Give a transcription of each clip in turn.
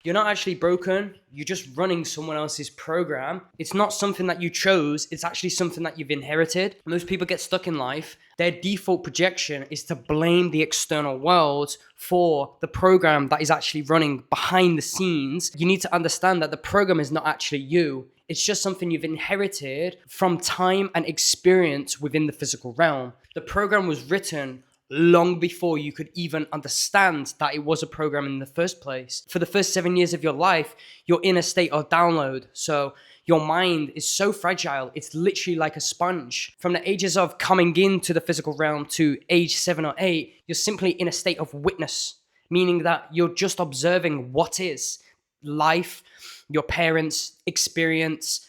You're not actually broken. You're just running someone else's program. It's not something that you chose. It's actually something that you've inherited. Most people get stuck in life. Their default projection is to blame the external world for the program that is actually running behind the scenes. You need to understand that the program is not actually you. It's just something you've inherited from time and experience within the physical realm. The program was written long before you could even understand that it was a program in the first place. For the first 7 years of your life, you're in a state of download. So your mind is so fragile. It's literally like a sponge. From the ages of coming into the physical realm to age 7 or 8, you're simply in a state of witness, meaning that you're just observing what is life, your parents' experience,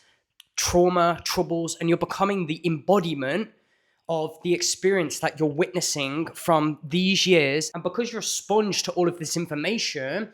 trauma, troubles, and you're becoming the embodiment of the experience that you're witnessing from these years. And because you're a sponge to all of this information,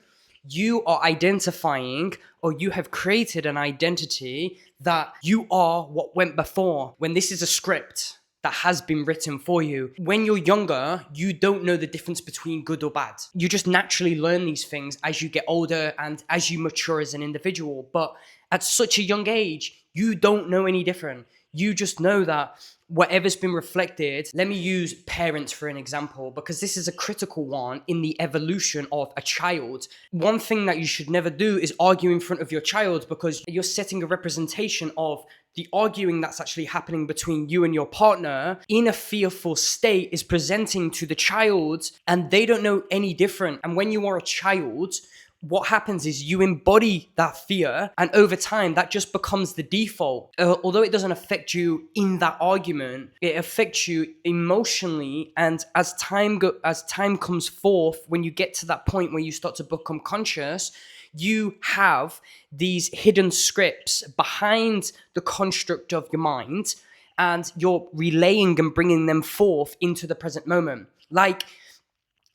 you are identifying, or you have created an identity that you are what went before, when this is a script that has been written for you. When you're younger, you don't know the difference between good or bad. You just naturally learn these things as you get older and as you mature as an individual. But at such a young age, you don't know any different. You just know that whatever's been reflected. Let me use parents for an example, because this is a critical one in the evolution of a child. One thing that you should never do is argue in front of your child, because you're setting a representation of the arguing that's actually happening between you and your partner in a fearful state is presenting to the child, and they don't know any different. And when you are a child, what happens is you embody that fear, and over time that just becomes the default. Although it doesn't affect you in that argument, it affects you emotionally. And as time comes forth, when you get to that point where you start to become conscious, you have these hidden scripts behind the construct of your mind, and you're relaying and bringing them forth into the present moment. Like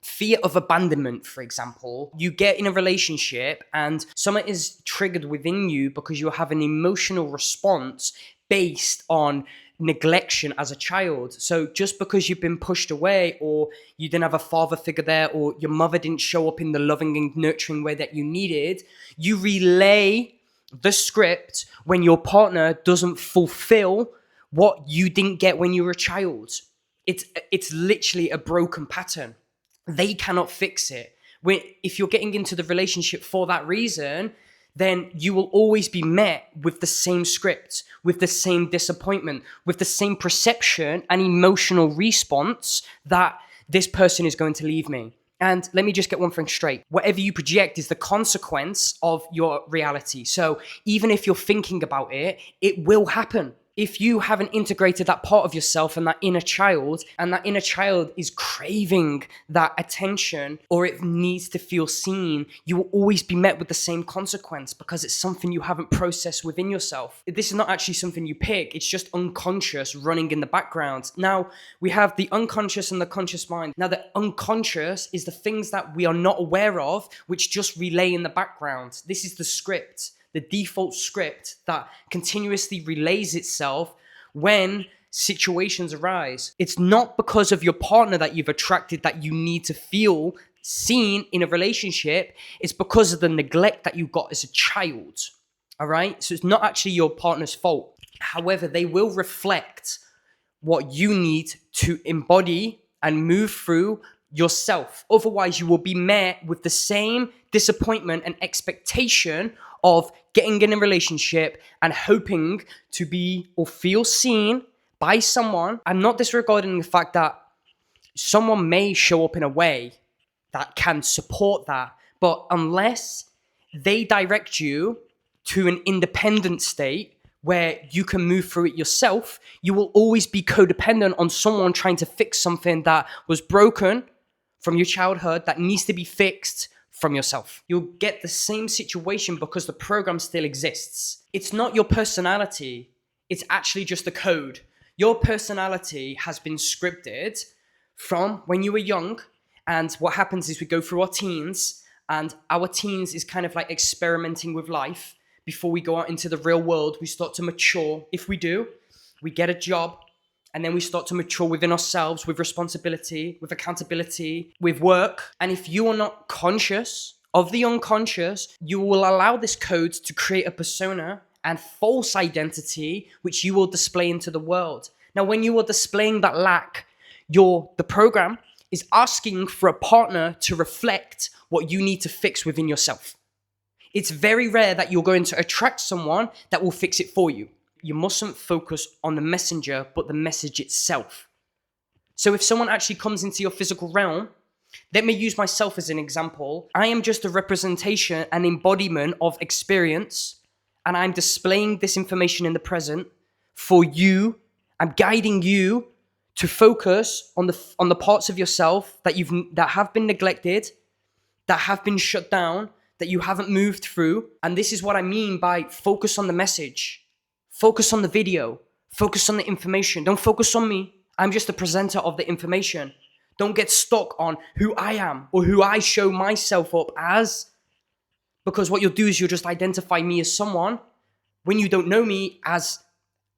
fear of abandonment, for example. You get in a relationship and something is triggered within you because you have an emotional response based on neglection as a child. So just because you've been pushed away, or you didn't have a father figure there, or your mother didn't show up in the loving and nurturing way that you needed, you relay the script when your partner doesn't fulfill what you didn't get when you were a child. It's literally a broken pattern. They cannot fix it. If you're getting into the relationship for that reason, then you will always be met with the same script, with the same disappointment, with the same perception and emotional response that this person is going to leave me. And let me just get one thing straight. Whatever you project is the consequence of your reality. So even if you're thinking about it, it will happen. If you haven't integrated that part of yourself and that inner child is craving that attention, or it needs to feel seen, you will always be met with the same consequence, because it's something you haven't processed within yourself. This is not actually something you pick. It's just unconscious running in the background. Now, we have the unconscious and the conscious mind. Now, the unconscious is the things that we are not aware of, which just relay in the background. This is the script. The default script that continuously relays itself when situations arise. It's not because of your partner that you've attracted that you need to feel seen in a relationship. It's because of the neglect that you got as a child. All right? So it's not actually your partner's fault. However, they will reflect what you need to embody and move through yourself. Otherwise, you will be met with the same disappointment and expectation of getting in a relationship and hoping to be or feel seen by someone. I'm not disregarding the fact that someone may show up in a way that can support that, but unless they direct you to an independent state where you can move through it yourself, you will always be codependent on someone trying to fix something that was broken from your childhood that needs to be fixed from yourself. You'll get the same situation because the program still exists. It's not your personality. It's actually just the code. Your personality has been scripted from when you were young. And what happens is we go through our teens, and our teens is kind of like experimenting with life. Before we go out into the real world, we start to mature. If we do, we get a job, and then we start to mature within ourselves with responsibility, with accountability, with work. And if you are not conscious of the unconscious, you will allow this code to create a persona and false identity, which you will display into the world. Now, when you are displaying that lack, the program is asking for a partner to reflect what you need to fix within yourself. It's very rare that you're going to attract someone that will fix it for you. You mustn't focus on the messenger, but the message itself. So if someone actually comes into your physical realm, let me use myself as an example. I am just a representation, an embodiment of experience, and I'm displaying this information in the present for you. I'm guiding you to focus on the parts of yourself that have been neglected, that have been shut down, that you haven't moved through. And this is what I mean by focus on the message, focus on the video, focus on the information. Don't focus on me. I'm just a presenter of the information. Don't get stuck on who I am or who I show myself up as, because what you'll do is you'll just identify me as someone when you don't know me as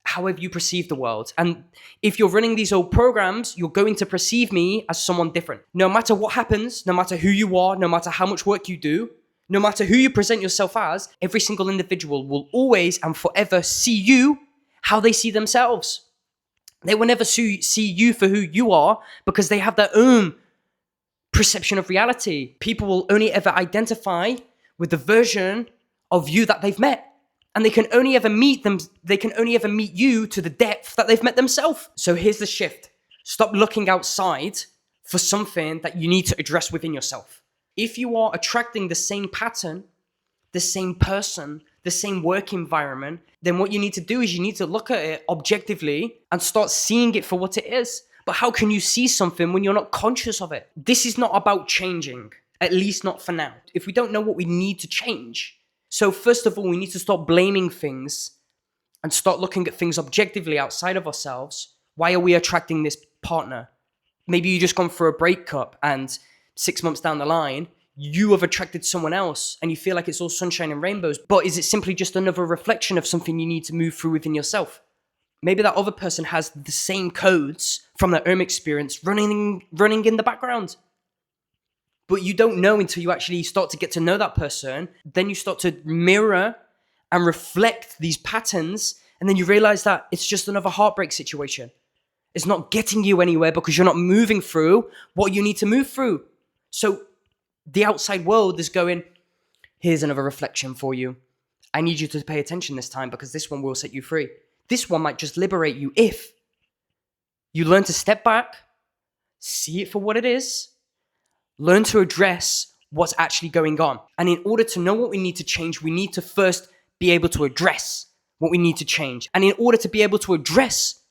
however you perceive the world. And if you're running these old programs, you're going to perceive me as someone different. No matter what happens, no matter who you are, no matter how much work you do, no matter who you present yourself as, every single individual will always and forever see you how they see themselves. They will never see you for who you are because they have their own perception of reality. People will only ever identify with the version of you that they've met. And they can only ever meet you to the depth that they've met themselves. So here's the shift. Stop looking outside for something that you need to address within yourself. If you are attracting the same pattern, the same person, the same work environment, then what you need to do is you need to look at it objectively and start seeing it for what it is. But how can you see something when you're not conscious of it? This is not about changing, at least not for now. If we don't know what we need to change. So first of all, we need to stop blaming things and start looking at things objectively outside of ourselves. Why are we attracting this partner? Maybe you just gone through a breakup and 6 months down the line, you have attracted someone else and you feel like it's all sunshine and rainbows. But is it simply just another reflection of something you need to move through within yourself? Maybe that other person has the same codes from their own experience running in the background. But you don't know until you actually start to get to know that person. Then you start to mirror and reflect these patterns. And then you realize that it's just another heartbreak situation. It's not getting you anywhere because you're not moving through what you need to move through. So the outside world is going, here's another reflection for you. I need you to pay attention this time because this one will set you free. This one might just liberate you if you learn to step back, see it for what it is, learn to address what's actually going on. And in order to know what we need to change, we need to first be able to address what we need to change. And in order to be able to address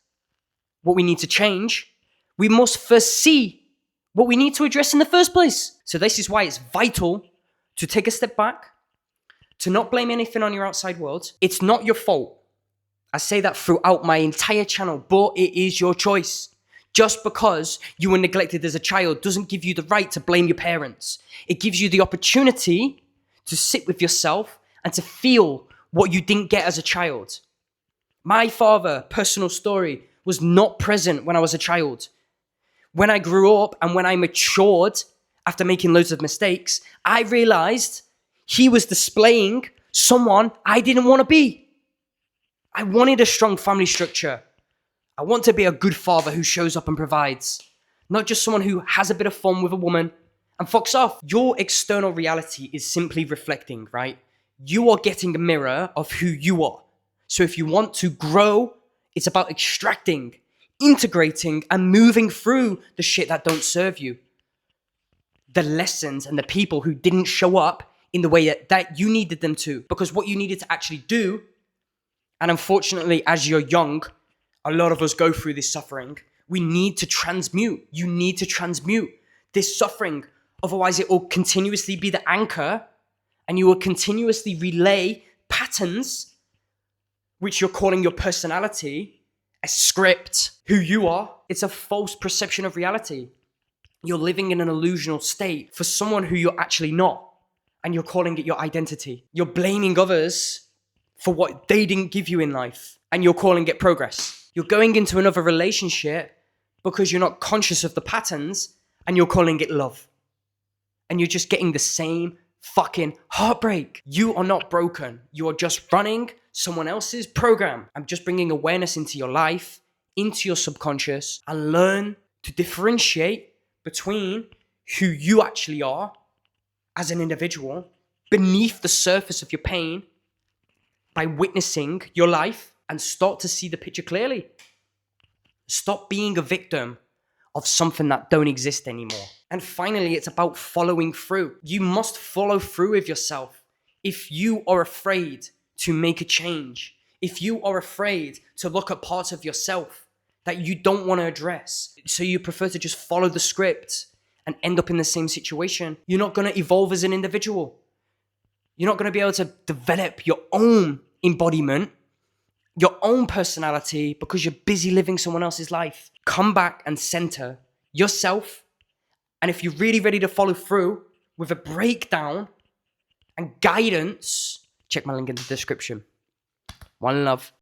what we need to change, we must first see what we need to address in the first place. So this is why it's vital to take a step back, to not blame anything on your outside world. It's not your fault. I say that throughout my entire channel, but it is your choice. Just because you were neglected as a child doesn't give you the right to blame your parents. It gives you the opportunity to sit with yourself and to feel what you didn't get as a child. My father, personal story, was not present when I was a child. When I grew up and when I matured after making loads of mistakes, I realized he was displaying someone I didn't want to be. I wanted a strong family structure. I want to be a good father who shows up and provides, not just someone who has a bit of fun with a woman and fucks off. Your external reality is simply reflecting, right? You are getting a mirror of who you are. So if you want to grow, it's about extracting, integrating, and moving through the shit that don't serve you. The lessons and the people who didn't show up in the way that you needed them to. Because what you needed to actually do, and unfortunately, as you're young, a lot of us go through this suffering. We need to transmute. You need to transmute this suffering. Otherwise, it will continuously be the anchor and you will continuously relay patterns, which you're calling your personality, a script, who you are. It's a false perception of reality. You're living in an illusional state for someone who you're actually not. And you're calling it your identity. You're blaming others for what they didn't give you in life. And you're calling it progress. You're going into another relationship because you're not conscious of the patterns and you're calling it love. And you're just getting the same fucking heartbreak. You are not broken. You are just running someone else's program. I'm just bringing awareness into your life, into your subconscious, and learn to differentiate between who you actually are as an individual beneath the surface of your pain by witnessing your life and start to see the picture clearly. Stop being a victim of something that don't exist anymore. And finally, it's about following through. You must follow through with yourself. If you are afraid to make a change, if you are afraid to look at parts of yourself that you don't want to address, so you prefer to just follow the script and end up in the same situation, you're not going to evolve as an individual. You're not going to be able to develop your own embodiment, your own personality, because you're busy living someone else's life. Come back and center yourself. And if you're really ready to follow through with a breakdown and guidance, check my link in the description. One love.